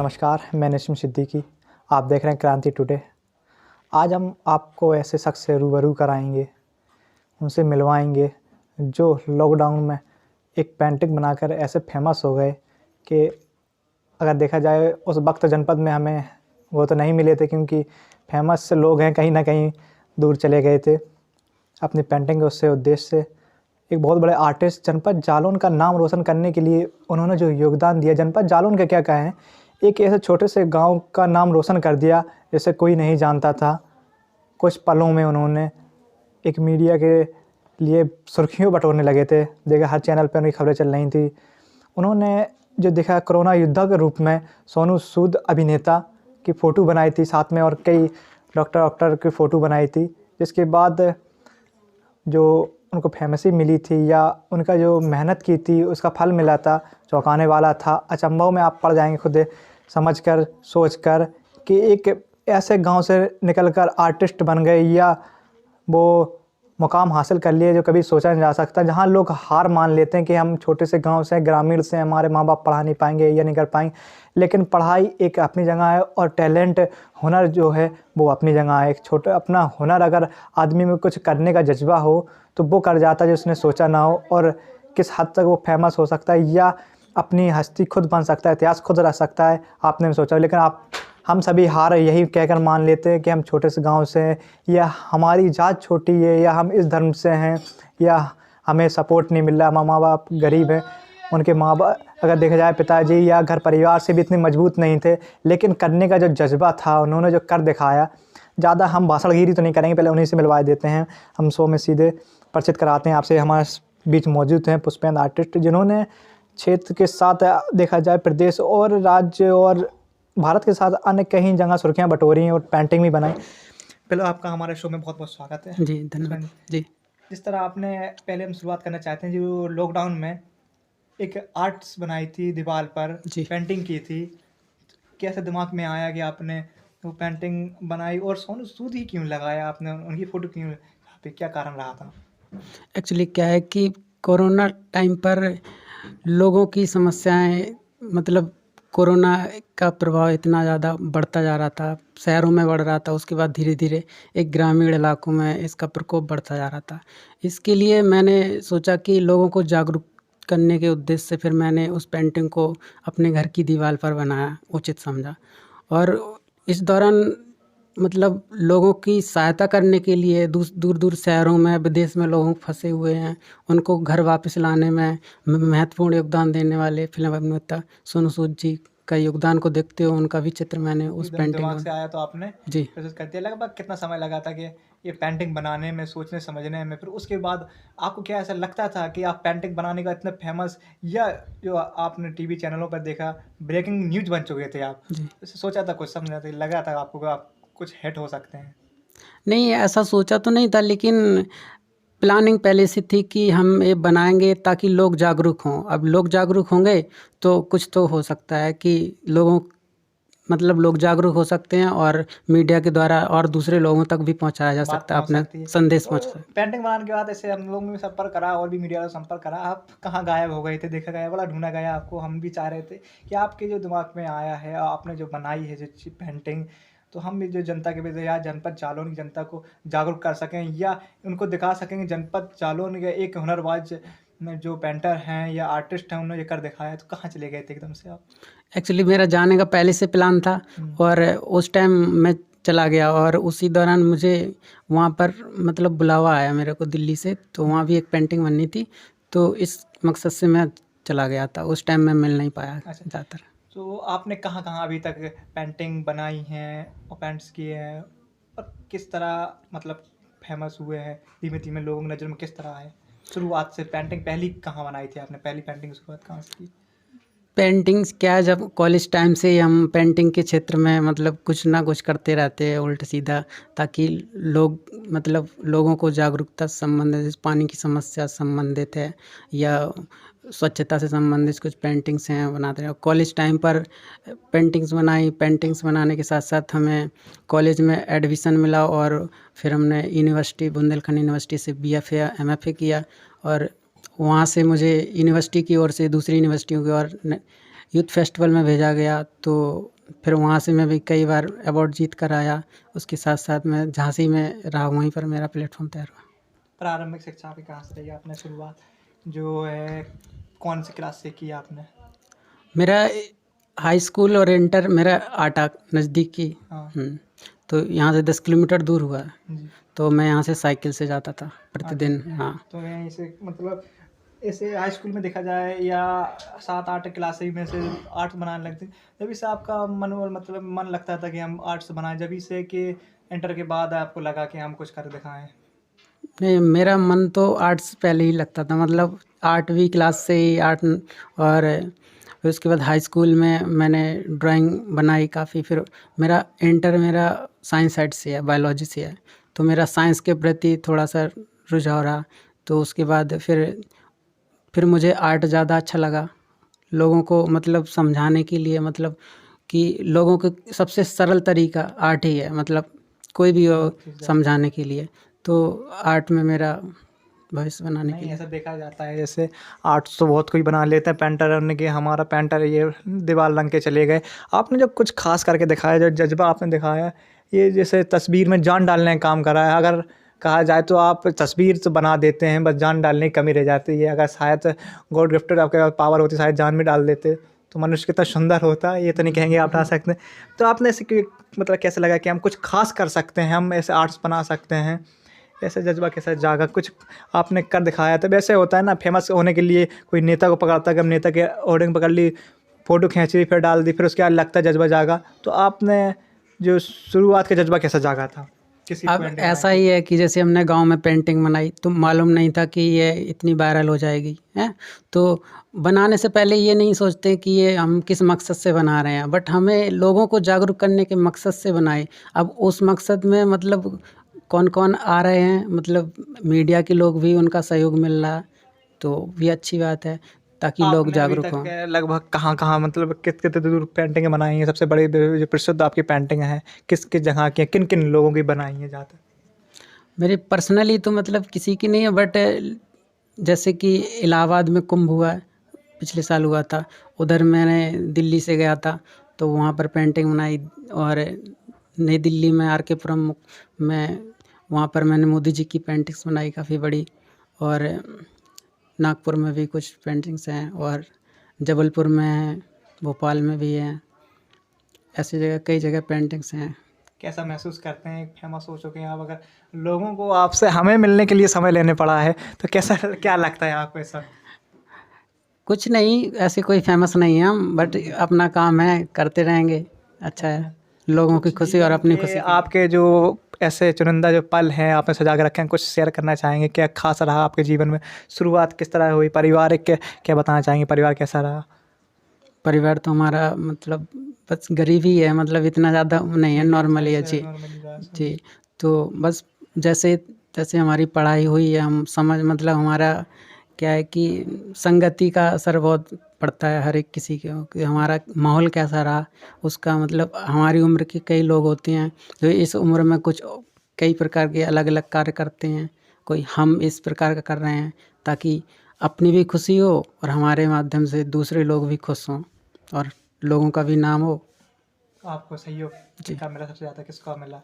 नमस्कार, मैं नसीम सिद्दीकी। आप देख रहे हैं क्रांति टुडे। आज हम आपको ऐसे शख्स से रूबरू कराएंगे, उनसे मिलवाएंगे जो लॉकडाउन में एक पेंटिंग बनाकर ऐसे फेमस हो गए कि अगर देखा जाए उस वक्त जनपद में हमें वो तो नहीं मिले थे, क्योंकि फेमस लोग हैं कहीं ना कहीं दूर चले गए थे अपनी पेंटिंग के उससे उद्देश्य से। एक बहुत बड़े आर्टिस्ट जनपद जालौन का नाम रोशन करने के लिए उन्होंने जो योगदान दिया, जनपद जालौन के क्या कहें, एक ऐसे छोटे से गांव का नाम रोशन कर दिया जिसे कोई नहीं जानता था। कुछ पलों में उन्होंने एक मीडिया के लिए सुर्खियों बटोरने लगे थे। देखा हर चैनल पर उनकी खबरें चल रही थी। उन्होंने जो देखा कोरोना योद्धा के रूप में सोनू सूद अभिनेता की फ़ोटो बनाई थी साथ में, और कई डॉक्टर की फ़ोटो बनाई थी, जिसके बाद जो उनको फेमसी मिली थी या उनका जो मेहनत की थी उसका फल मिला था, चौंकाने वाला था। अचंभव में आप पड़ जाएंगे खुद समझकर सोचकर कि एक ऐसे गांव से निकलकर आर्टिस्ट बन गए या वो मुकाम हासिल कर लिए जो कभी सोचा नहीं जा सकता। जहां लोग हार मान लेते हैं कि हम छोटे से गांव से, ग्रामीण से, हमारे माँ बाप पढ़ा नहीं पाएंगे या नहीं कर पाएंगे, लेकिन पढ़ाई एक अपनी जगह है और टैलेंट, हुनर जो है वो अपनी जगह है। एक छोटा अपना हुनर अगर आदमी में कुछ करने का जज्बा हो तो वो कर जाता है जो उसने सोचा ना हो, और किस हद तक वो फेमस हो सकता है या अपनी हस्ती खुद बन सकता है, इतिहास खुद रख सकता है, आपने भी सोचा। लेकिन हम सभी हार यही कहकर मान लेते हैं कि हम छोटे से गांव से हैं, या हमारी जात छोटी है, या हम इस धर्म से हैं, या हमें सपोर्ट नहीं मिल रहा, हमारे माँ बाप गरीब हैं। उनके माँ बाप अगर देखा जाए पिताजी या घर परिवार से भी इतने मजबूत नहीं थे, लेकिन करने का जो जज्बा था, उन्होंने जो कर दिखाया। ज़्यादा हम भाषणगिरी तो नहीं करेंगे, पहले उन्हीं से मिलवा देते हैं। हम शो में सीधे परिचित कराते हैं आपसे। हमारे बीच मौजूद हैं पुष्पेंद्र आर्टिस्ट, जिन्होंने क्षेत्र के साथ देखा जाए प्रदेश और राज्य और भारत के साथ अन्य कई जगह सुर्खियां बटोरी हैं और पेंटिंग भी बनाई। पहले आपका हमारे शो में बहुत बहुत स्वागत है। जी धन्यवाद जी। जिस तरह आपने, पहले हम शुरुआत करना चाहते हैं, जो लॉकडाउन में एक आर्ट्स बनाई थी दीवार पर, पेंटिंग की थी, कैसे दिमाग में आया कि आपने वो पेंटिंग बनाई, और सोनू सूद ही क्यों लगाया आपने, उनकी फ़ोटो क्यों, क्या कारण रहा था? एक्चुअली क्या है कि कोरोना टाइम पर लोगों की समस्याएं, मतलब कोरोना का प्रभाव इतना ज़्यादा बढ़ता जा रहा था, शहरों में बढ़ रहा था, उसके बाद धीरे धीरे एक ग्रामीण इलाकों में इसका प्रकोप बढ़ता जा रहा था। इसके लिए मैंने सोचा कि लोगों को जागरूक करने के उद्देश्य से फिर मैंने उस पेंटिंग को अपने घर की दीवार पर बनाया, उचित समझा। और इस दौरान मतलब लोगों की सहायता करने के लिए दूर दूर शहरों में, विदेश में लोग फंसे हुए हैं, उनको घर वापस लाने में महत्वपूर्ण योगदान देने वाले फिल्म अभिनेता सोनू सूद जी का योगदान को देखते हुए उनका भी चित्र मैंने उस पेंटिंग से आया। तो आपने जी कोशिश करते, लगभग कितना समय लगा था कि ये पेंटिंग बनाने में, सोचने समझने में, फिर उसके बाद आपको क्या ऐसा लगता था कि आप पेंटिंग बनाने का इतना फेमस, या जो आपने टीवी चैनलों पर देखा ब्रेकिंग न्यूज बन चुके थे आप, जी सोचा था, कुछ समझा था, लगा था आपको कि आप कुछ हिट हो सकते हैं? नहीं, ऐसा सोचा तो नहीं था, लेकिन प्लानिंग पहले से थी कि हम ये बनाएंगे ताकि लोग जागरूक हों। अब लोग जागरूक होंगे तो कुछ तो हो सकता है कि लोग जागरूक हो सकते हैं और मीडिया के द्वारा और दूसरे लोगों तक भी पहुंचाया जा सकता है, अपना संदेश तो पहुंचा सकता। पेंटिंग बनाने के बाद ऐसे हम लोग ने संपर्क करा और भी मीडिया का संपर्क करा, आप कहाँ गायब हो गए थे, देखा गया, बड़ा ढूंढा गया आपको। हम भी चाह रहे थे कि आपके जो दिमाग में आया है, आपने जो बनाई है जो पेंटिंग, तो हम भी जो जनता के बीच या जनपद जालौन की जनता को जागरूक कर सकें, या उनको दिखा सकें कि जनपद जालौन के एक हुनरबाज में जो पेंटर हैं या आर्टिस्ट हैं, उन्होंने ये कर दिखाया है। तो कहाँ चले गए थे एकदम से आप? एक्चुअली मेरा जाने का पहले से प्लान था और उस टाइम मैं चला गया, और उसी दौरान मुझे वहाँ पर मतलब बुलावा आया मेरे को दिल्ली से, तो वहाँ भी एक पेंटिंग बननी थी, तो इस मकसद से मैं चला गया था। उस टाइम मैं मिल नहीं पाया ज़्यादातर। तो आपने कहाँ कहाँ अभी तक पेंटिंग बनाई हैं और पेंट्स किए हैं, और किस तरह मतलब फेमस हुए हैं, धीमे धीमे लोगों की नज़र में किस तरह आए? शुरुआत से पेंटिंग पहली कहाँ बनाई थी आपने, पहली पेंटिंग की शुरुआत कहाँ से की? पेंटिंग्स क्या है, जब कॉलेज टाइम से ही हम पेंटिंग के क्षेत्र में मतलब कुछ ना कुछ करते रहते हैं उल्टा सीधा, ताकि लोगों को जागरूकता संबंधित, जैसे पानी की समस्या संबंधित है या स्वच्छता से संबंधित कुछ पेंटिंग्स हैं बनाते हैं। कॉलेज टाइम पर पेंटिंग्स बनाने के साथ साथ हमें कॉलेज में एडमिशन मिला, और फिर हमने यूनिवर्सिटी, बुंदेलखंड यूनिवर्सिटी से BFA MFA किया, और वहाँ से मुझे यूनिवर्सिटी की ओर से दूसरी यूनिवर्सिटियों की ओर यूथ फेस्टिवल में भेजा गया। तो फिर वहाँ से मैं भी कई बार अवार्ड जीत कर आया। उसके साथ साथ मैं झांसी में रहा, वहीं पर मेरा प्लेटफॉर्म तैयार हुआ। प्रारंभिक शिक्षा आपकी कहाँ से रही आपने शुरुआत जो है कौन सी क्लास से की आपने? मेरा हाई स्कूल और इंटर मेरा आटा नज़दीकी। हाँ तो यहाँ से 10 किलोमीटर दूर हुआ, जी। तो मैं यहाँ से साइकिल से जाता था प्रतिदिन। हाँ, तो यहीं से मतलब ऐसे हाई स्कूल में देखा जाए या 7-8 क्लास में से आर्ट्स बनाने लगते जब से आपका मन मतलब मन लगता था कि हम आर्ट्स बनाएं, जब से कि इंटर के बाद आपको लगा कि हम कुछ कर दिखाएं? नहीं, मेरा मन तो आर्ट्स पहले ही लगता था, मतलब 8वीं क्लास से ही आर्ट। और फिर उसके बाद हाई स्कूल में मैंने ड्राइंग बनाई काफ़ी। फिर मेरा इंटर मेरा साइंस साइड से है, बायोलॉजी से है, तो मेरा साइंस के प्रति थोड़ा सा रुझाव रहा। तो उसके बाद फिर मुझे आर्ट ज़्यादा अच्छा लगा, लोगों को मतलब समझाने के लिए, मतलब कि लोगों को सबसे सरल तरीका आर्ट ही है, मतलब कोई भी हो समझाने के लिए। तो आर्ट में मेरा भविष्य बनाने के नहीं लिए। ऐसा देखा जाता है जैसे आर्ट्स तो बहुत कोई बना लेते हैं, पेंटर हमने कि हमारा पेंटर ये दीवार रंग के चले गए। आपने जब कुछ खास करके दिखाया, जो जज्बा आपने दिखाया, ये जैसे तस्वीर में जान डालने का काम करा है। अगर कहा जाए तो आप तस्वीर तो बना देते हैं, बस जान डालने की कमी रह जाती है। अगर शायद गॉड गिफ्टेड आपके पास पावर होती, शायद जान भी डाल देते तो मनुष्य कितना सुंदर होता, ये तो नहीं कहेंगे आप बना सकते। तो आपने ऐसे मतलब कैसे लगा कि हम कुछ खास कर सकते हैं, हम ऐसे आर्ट्स बना सकते हैं, ऐसे जज्बा कैसा जागा, कुछ आपने कर दिखाया? तो वैसे होता है ना, फेमस होने के लिए कोई नेता को पकड़ता है कि हम नेता के होर्डिंग पकड़ ली, फ़ोटो खींच ली, फिर डाल दी, फिर उसके बाद लगता है जज्बा जागा। तो आपने जो शुरुआत का जज्बा कैसा जागा था? किसी अब पॉइंट ऐसा ही है कि जैसे हमने गांव में पेंटिंग बनाई, तो मालूम नहीं था कि ये इतनी वायरल हो जाएगी, है। तो बनाने से पहले ये नहीं सोचते कि ये हम किस मकसद से बना रहे हैं, बट हमें लोगों को जागरूक करने के मकसद से बनाए। अब उस मकसद में मतलब कौन कौन आ रहे हैं, मतलब मीडिया के लोग भी, उनका सहयोग मिल रहा, तो भी अच्छी बात है, ताकि लोग आपने अभी जागरूक तक हों। लगभग कहाँ मतलब कितने दूर पेंटिंगें बनाई हैं? सबसे बड़ी जो प्रसिद्ध आपकी पेंटिंग है किस किस जगह की, किन किन लोगों की बनाई है ज़्यादा? मेरी पर्सनली तो मतलब किसी की नहीं है, बट जैसे कि इलाहाबाद में कुंभ हुआ है, पिछले साल हुआ था, उधर मैंने दिल्ली से गया था, तो वहाँ पर पेंटिंग बनाई। और नई दिल्ली में आर के पुरम में, वहाँ पर मैंने मोदी जी की पेंटिंग्स बनाई काफ़ी बड़ी। और नागपुर में भी कुछ पेंटिंग्स हैं, और जबलपुर में हैं, भोपाल में भी हैं, ऐसी जगह कई जगह पेंटिंग्स हैं। कैसा महसूस करते हैं फेमस हो चुके हैं आप? अगर लोगों को आपसे हमें मिलने के लिए समय लेने पड़ा है तो कैसा क्या लगता है आपको ऐसा? कुछ नहीं, ऐसे कोई फेमस नहीं है हम, बट अपना काम है, करते रहेंगे, अच्छा है, लोगों की कुछ खुशी और जीवन अपनी के खुशी के लिए। आपके जो ऐसे चुनिंदा जो पल हैं आपने सजा के रखे हैं, कुछ शेयर करना चाहेंगे? क्या खास रहा आपके जीवन में? शुरुआत किस तरह हुई? पारिवारिक क्या बताना चाहेंगे? परिवार कैसा रहा? परिवार तो हमारा मतलब बस गरीब ही है, मतलब इतना ज़्यादा नहीं है, नॉर्मल ही है जी। जी, तो बस जैसे तैसे हमारी पढ़ाई हुई है, हम समझ मतलब हमारा क्या है कि संगति का असर बहुत पड़ता है हर एक किसी के, कि हमारा माहौल कैसा रहा उसका, मतलब हमारी उम्र के कई लोग होते हैं जो इस उम्र में कुछ कई प्रकार के अलग अलग कार्य करते हैं, कोई हम इस प्रकार का कर रहे हैं ताकि अपनी भी खुशी हो और हमारे माध्यम से दूसरे लोग भी खुश हों और लोगों का भी नाम हो। आपको सहयोग किसका मिला? सबसे ज़्यादा किसका मिला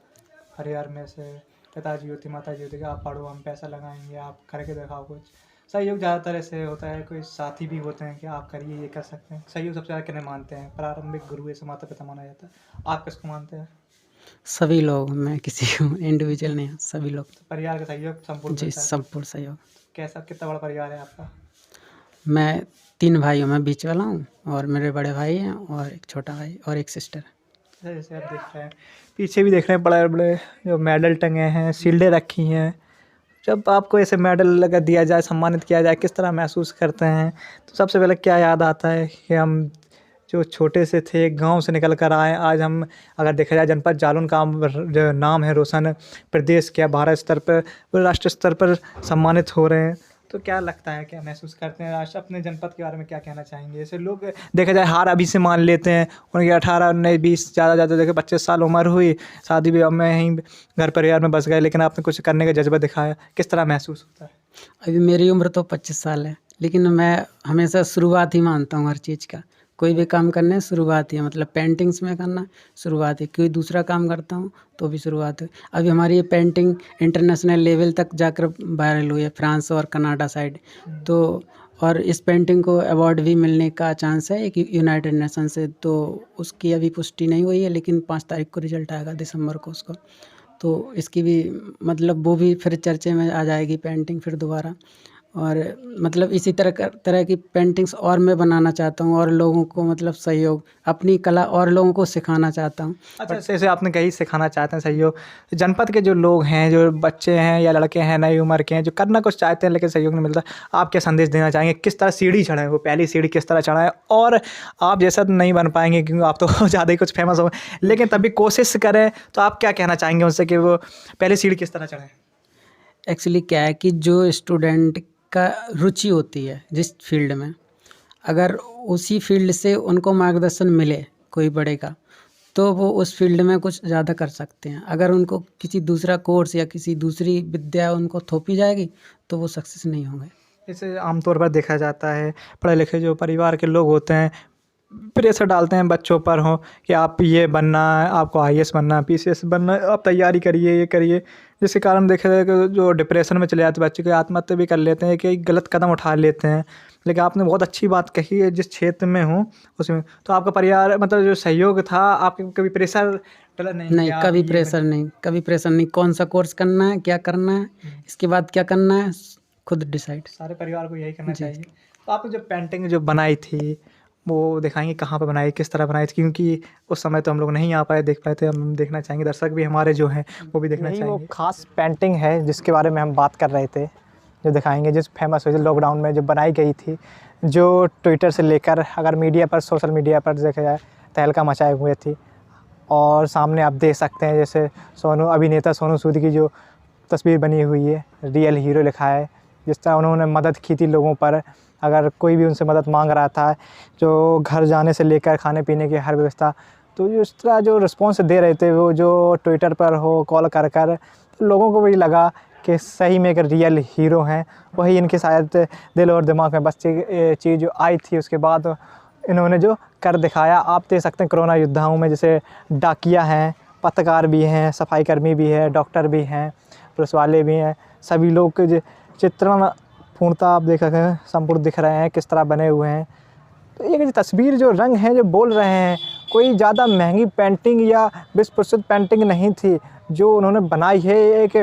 परिवार में से? पिताजी होती, माताजी होती कि आप पढ़ो, हम पैसा लगाएंगे, आप करके दिखाओ कुछ? सहयोग ज़्यादातर ऐसे होता है, कोई साथी भी होते हैं कि आप करिए, ये कर सकते हैं। सहयोग सबसे ज़्यादा किन्हें मानते हैं? प्रारंभिक गुरु ऐसे माता पिता माना जाता है, आप किसको मानते हैं? सभी लोग, मैं किसी को इंडिविजुअल नहीं, सभी लोग। तो परिवार का सहयोग संपूर्ण जी, मिलता है। संपूर्ण सहयोग। कैसा कितना बड़ा परिवार है आपका? मैं 3 भाई हूँ, मैं बीच वाला हूँ, और मेरे बड़े भाई हैं और एक छोटा भाई और एक सिस्टर। जैसे आप देख रहे हैं पीछे भी देख रहे हैं बड़े बड़े जो मेडल टंगे हैं, शील्डें रखी हैं। जब आपको ऐसे मेडल अगर दिया जाए, सम्मानित किया जाए, किस तरह महसूस करते हैं? तो सबसे पहले क्या याद आता है कि हम जो छोटे से थे, गांव से निकल कर आए, आज हम अगर देखा जाए जनपद जालौन का जो नाम है रोशन, प्रदेश क्या भारत स्तर पर, राष्ट्रीय स्तर पर सम्मानित हो रहे हैं। तो क्या लगता है, क्या महसूस करते हैं? राष्ट्र अपने जनपद के बारे में क्या कहना चाहेंगे? जैसे लोग देखा जाए हार अभी से मान लेते हैं, उनकी 18 19 20 ज़्यादा देखे 25 साल उम्र हुई, शादी भी अब में ही घर परिवार में बस गए, लेकिन आपने कुछ करने का जज्बा दिखाया, किस तरह महसूस होता है? अभी मेरी उम्र तो 25 साल है, लेकिन मैं हमेशा शुरुआत ही मानता हूँ हर चीज़ का। कोई भी काम करने शुरुआत ही है, मतलब पेंटिंग्स में करना शुरुआत है, कोई दूसरा काम करता हूँ तो भी शुरुआत है। अभी हमारी ये पेंटिंग इंटरनेशनल लेवल तक जाकर वायरल हुई है, फ्रांस और कनाडा साइड। तो और इस पेंटिंग को अवार्ड भी मिलने का चांस है एक यूनाइटेड नेशन से, तो उसकी अभी पुष्टि नहीं हुई है, लेकिन 5 तारीख को रिजल्ट आएगा, दिसंबर को उसका। तो इसकी भी मतलब वो भी फिर चर्चे में आ जाएगी पेंटिंग फिर दोबारा। और मतलब इसी तरह की पेंटिंग्स और मैं बनाना चाहता हूँ, और लोगों को मतलब सहयोग, अपनी कला और लोगों को सिखाना चाहता हूँ। अच्छा, जैसे आपने कही सिखाना चाहते हैं सहयोग, जनपद के जो लोग हैं, जो बच्चे हैं या लड़के हैं नई उम्र के हैं, जो करना कुछ चाहते हैं लेकिन सहयोग नहीं मिलता, आप क्या संदेश देना चाहेंगे? किस तरह सीढ़ी चढ़ें, वो पहली सीढ़ी किस तरह चढ़ाएं? और आप जैसा तो नहीं बन पाएंगे क्योंकि आप तो ज़्यादा ही कुछ फेमस हो, लेकिन तब भी कोशिश करें, तो आप क्या कहना चाहेंगे उनसे कि वो पहली सीढ़ी किस तरह चढ़ें? एक्चुअली क्या है कि जो स्टूडेंट का रुचि होती है जिस फील्ड में, अगर उसी फील्ड से उनको मार्गदर्शन मिले कोई बड़े का, तो वो उस फील्ड में कुछ ज़्यादा कर सकते हैं। अगर उनको किसी दूसरा कोर्स या किसी दूसरी विद्या उनको थोपी जाएगी तो वो सक्सेस नहीं होंगे। जैसे आमतौर पर देखा जाता है, पढ़े लिखे जो परिवार के लोग होते हैं प्रेशर डालते हैं बच्चों पर हो कि आप ये बनना है, आपको आईएएस बनना है, पीसीएस बनना है, आप तैयारी करिए, ये करिए, जिसके कारण देखा जाए कि जो डिप्रेशन में चले जाते हैं बच्चे को, आत्महत्या भी कर लेते हैं कि गलत कदम उठा लेते हैं। लेकिन आपने बहुत अच्छी बात कही है, जिस क्षेत्र में हूँ उसमें तो आपका परिवार मतलब जो सहयोग था, आपके कभी प्रेशर डला नहीं नहीं, कि आप कभी ये प्रेशर नहीं, कभी प्रेशर नहीं। कौन सा कोर्स करना है, क्या करना है, इसके बाद क्या करना है, खुद डिसाइड। सारे परिवार को यही करना जी। चाहिए। तो आपने जो पेंटिंग जो बनाई थी, वो दिखाएँगे कहाँ पे बनाई, किस तरह बनाई थी? क्योंकि उस समय तो हम लोग नहीं आ पाए, देख पाए थे, हम देखना चाहेंगे, दर्शक भी हमारे जो हैं वो भी देखना चाहेंगे। वो खास पेंटिंग है जिसके बारे में हम बात कर रहे थे, जो दिखाएँगे, जिस फेमस हुई थी लॉकडाउन में, जो बनाई गई थी, जो ट्विटर से लेकर अगर मीडिया पर, सोशल मीडिया पर देखा जाए, तहलका मचाए हुए थी। और सामने आप देख सकते हैं जैसे अभिनेता सोनू सूद की जो तस्वीर बनी हुई है, रियल हीरो लिखा है। जिस तरह उन्होंने मदद की थी लोगों पर, अगर कोई भी उनसे मदद मांग रहा था, जो घर जाने से लेकर खाने पीने की हर व्यवस्था, तो इस तरह जो रिस्पॉन्स दे रहे थे वो, जो ट्विटर पर हो कॉल कर कर, तो लोगों को भी लगा कि सही में एक रियल हीरो हैं। वही इनके शायद दिल और दिमाग में बस चीज़ जो आई थी, उसके बाद इन्होंने जो कर दिखाया। आप देख सकते हैं कोरोना योद्धाओं में जैसे डाकिया हैं, पत्रकार भी हैं, सफाई कर्मी भी हैं, डॉक्टर भी हैं, पुलिस वाले भी हैं, सभी लोग के चित्रण पूर्णतः आप देख सकते हैं संपूर्ण दिख रहे हैं किस तरह बने हुए हैं। तो ये तस्वीर जो रंग हैं जो बोल रहे हैं, कोई ज़्यादा महंगी पेंटिंग या विश्व प्रसिद्ध पेंटिंग नहीं थी जो उन्होंने बनाई है। एक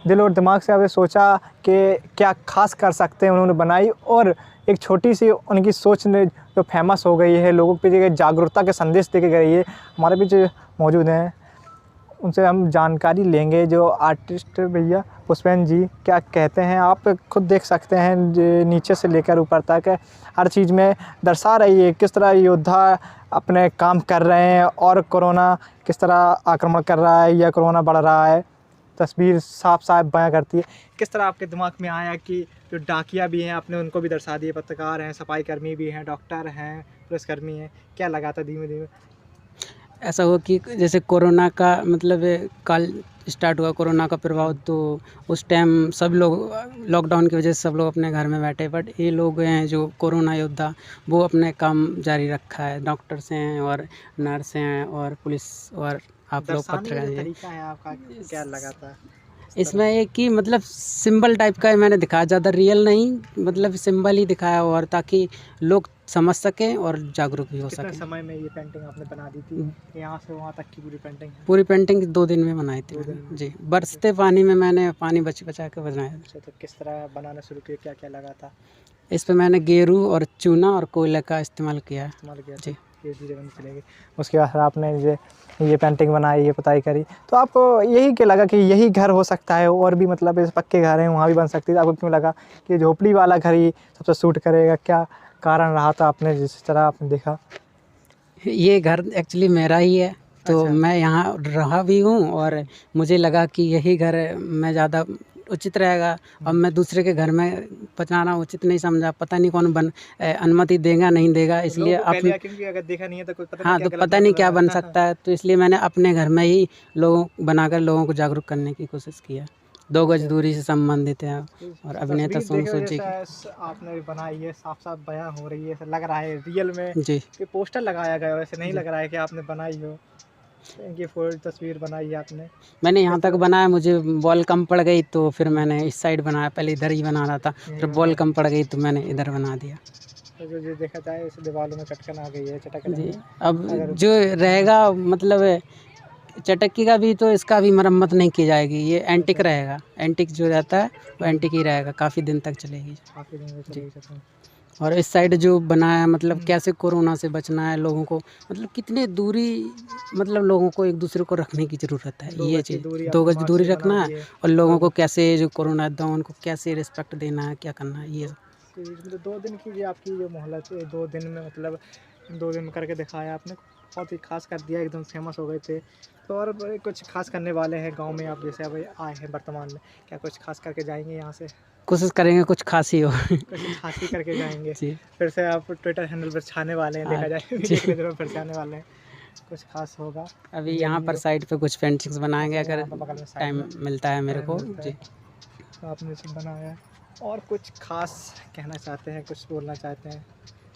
दिल और दिमाग से आपने सोचा कि क्या खास कर सकते हैं, उन्होंने बनाई, और एक छोटी सी उनकी सोच ने जो फेमस हो गई है, लोगों पे जागरूकता के संदेश दे के गई है। हमारे बीच मौजूद हैं, उनसे हम जानकारी लेंगे। जो आर्टिस्ट भैया पुष्पेंद्र जी, क्या कहते हैं? आप खुद देख सकते हैं नीचे से लेकर ऊपर तक हर चीज़ में दर्शा रही है किस तरह योद्धा अपने काम कर रहे हैं और कोरोना किस तरह आक्रमण कर रहा है या कोरोना बढ़ रहा है। तस्वीर साफ साफ बयां करती है। किस तरह आपके दिमाग में आया कि जो डाकिया भी हैं आपने उनको भी दर्शा दिए, पत्रकार हैं, सफाई कर्मी भी हैं, डॉक्टर हैं, पुलिसकर्मी हैं, क्या लगा था धीमे धीमे? ऐसा हुआ कि जैसे कोरोना का मतलब काल स्टार्ट हुआ, कोरोना का प्रभाव, तो उस टाइम सब लोग लॉकडाउन की वजह से सब लोग अपने घर में बैठे, बट ये लोग हैं जो कोरोना योद्धा, वो अपने काम जारी रखा है। डॉक्टर्स हैं और नर्स हैं और पुलिस और आप लोग पत्रकार हैं। तरीका है आपका, क्या लगा था इसमें एक कि मतलब सिंबल टाइप का मैंने दिखाया, ज़्यादा रियल नहीं, मतलब सिंबल ही दिखाया, और ताकि लोग समझ सकें और जागरूक भी हो कितने सकें। समय में ये पेंटिंग आपने बना दी थी? यहाँ से वहाँ तक की पूरी पेंटिंग है? पूरी पेंटिंग 2 दिन में बनाई थी 2 दिन मैंने। में? जी, बरसते पानी में मैंने पानी बचा के बनाया। अच्छा, तो किस तरह बनाना शुरू किया, क्या क्या लगा था? इस पे मैंने गेरू और चूना और कोयले का इस्तेमाल किया है। इस्तेमाल किया जी। था, ये चीज़ें बन चलेगी। उसके बाद आपने ये पेंटिंग बनाई, ये पुताई करी, तो आपको यही क्या लगा कि यही घर हो सकता है? और भी मतलब जैसे पक्के घर हैं वहाँ भी बन सकती है, आपको क्यों लगा कि झोपड़ी वाला घर ही सबसे सूट करेगा? क्या कारण रहा था आपने जिस तरह आपने देखा? ये घर एक्चुअली मेरा ही है, तो अच्छा। मैं यहाँ रहा भी हूँ, और मुझे लगा कि यही घर में ज़्यादा उचित रहेगा। अब मैं दूसरे के घर में पहुँचाना उचित नहीं समझा, पता नहीं कौन अनुमति देगा नहीं देगा, इसलिए क्योंकि अगर देखा नहीं है तो कुछ पता हाँ, तो पता नहीं क्या बन सकता है, तो इसलिए मैंने अपने घर में ही लोगों बनाकर लोगों को जागरूक करने की कोशिश की है। 2 गज दूरी से संबंधित है और अभिनेता तस्वीर देखे सोनू सूद जी की। जैसा आपने बनाई है, साफ साफ बयां हो रही है, ऐसा लग रहा है रियल में जी कि पोस्टर लगाया गया है, वैसे नहीं जी। लग रहा है कि आपने बनाई हो। इनकी फोटो तस्वीर बनाई है आपने। मैंने यहाँ तक बनाया, मुझे बॉल कम पड़ गई तो फिर मैंने इस साइड बनाया, पहले इधर ही बना रहा था, फिर बॉल कम पड़ गई तो मैंने इधर बना दिया। तो जो देखा जाए इस दीवारों में चटकन आ गई है, चटक रही जी, है। अब अगर जो रहेगा मतलब चटक्की का भी तो इसका भी मरम्मत नहीं की जाएगी, ये एंटिक रहेगा, एंटिक जो रहता है वो एंटिक ही रहेगा, काफ़ी दिन तक चलेगी। काफ़ी दिन से जी। चलेगी चटकन। और इस साइड जो बनाया मतलब कैसे कोरोना से बचना है लोगों को, मतलब कितने दूरी, मतलब लोगों को एक दूसरे को रखने की ज़रूरत है, 2 ये गज की चीज़ दूरी 2 आपने गज मार्च दूरी से बना रखना दी है है। और लोगों को कैसे जो कोरोना योद्धा है उनको कैसे रिस्पेक्ट देना है, क्या करना है, ये मतलब 2 दिन की जो आपकी जो मोहलत है, 2 दिन में मतलब 2 दिन में करके दिखाया आपने, बहुत ही खास कर दिया, एकदम फेमस हो गए थे। तो और कुछ खास करने वाले हैं गांव में आप, जैसे अभी आए हैं वर्तमान में, क्या कुछ खास करके जाएंगे यहाँ से? कोशिश करेंगे कुछ खास ही हो। कुछ खास ही करके जाएंगे। जी। फिर से आप ट्विटर हैंडल पर छाने वाले हैं, हाँ देखा जाए जी। वीडियो के जरूर फिर से आने वाले हैं। कुछ खास होगा अभी यहाँ जल्दी पर हो। साइड पे कुछ पेंटिंग्स बनाएंगे अच्छा, अगर यहाँ पर बगल में साइड टाइम में मिलता है मेरे टाइम को। मिलता है जी। तो आपने सब बनाया है। और कुछ खास कहना चाहते हैं, कुछ बोलना चाहते हैं?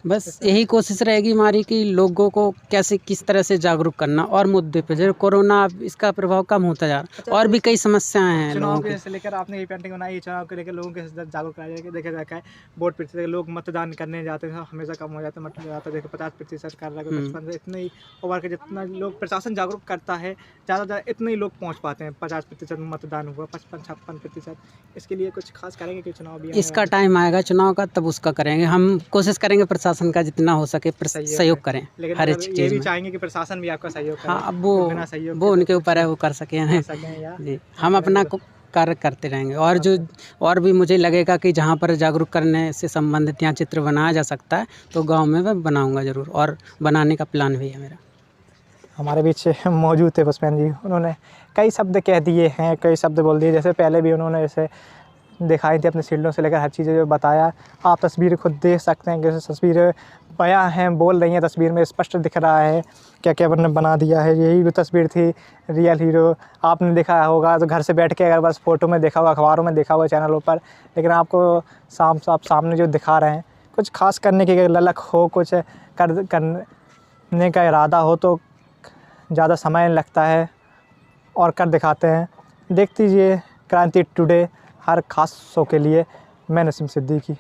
बस जैसे यही कोशिश रहेगी हमारी कि लोगों को कैसे किस तरह से जागरूक करना, और मुद्दे पे जैसे कोरोना, अब इसका प्रभाव कम होता जा रहा अच्छा, है और भी कई समस्याएं हैं चुनाव लोगों के की। से लेकर आपने ये पेंटिंग बनाई है, चुनाव को लेकर लोगों के साथ जागरूक कराया जाए कि देखा जाता है वोट प्रतिशत लोग मतदान करने जाते हैं, हमेशा कम हो जाता है, मतलब जाता है देखो 50% कर रहा है, 55 से, इतने ही ओवर के जितना लोग प्रशासन जागरूक करता है, ज़्यादा इतने ही लोग पहुँच पाते हैं। 50% मतदान हुआ, 55-56%। इसके लिए कुछ खास करेंगे कि चुनाव भी आने इसका वाले टाइम आएगा चुनाव का, तब उसका करेंगे, हम कोशिश करेंगे प्रशासन का जितना हो सके सहयोग करें लेकिन हर एक अगर ये चीज़ भी में। चाहेंगे कि प्रशासन भी आपका सहयोग करे, हाँ, अब बिना सहयोग के वो तो उनके कुछ ऊपर है, वो कर सके या कर नहीं। सकें या जी, नहीं हम अपना करेंगे तो कार्य करते रहेंगे, और जो और भी मुझे लगेगा कि जहाँ पर जागरूक करने से संबंधित यहाँ चित्र बनाया जा सकता है तो गांव में मैं बनाऊंगा ज़रूर, और बनाने का प्लान भी है मेरा। हमारे बीच मौजूद थे पुष्पेंद्र जी, उन्होंने कई शब्द कह दिए हैं, कई शब्द बोल दिए, जैसे पहले भी उन्होंने ऐसे दिखाई थी अपने शील्डों से लेकर हर चीज़ जो बताया। आप तस्वीर खुद देख सकते हैं कि तस्वीरें बयां हैं, बोल रही हैं, तस्वीर में स्पष्ट दिख रहा है क्या क्या उन्होंने बना दिया है। यही वो तस्वीर थी रियल हीरो, आपने देखा होगा तो घर से बैठ के, अगर बस फ़ोटो में देखा हुआ, अखबारों में देखा हुआ, चैनलों पर, लेकिन आपको आप सामने जो दिखा रहे हैं, कुछ खास करने की ललक हो, कुछ करने का इरादा हो तो ज़्यादा समय लगता है और कर दिखाते हैं। देख दीजिए क्रांति टुडे हर ख़ास शो के लिए। मैं नसीम सिद्दीकी।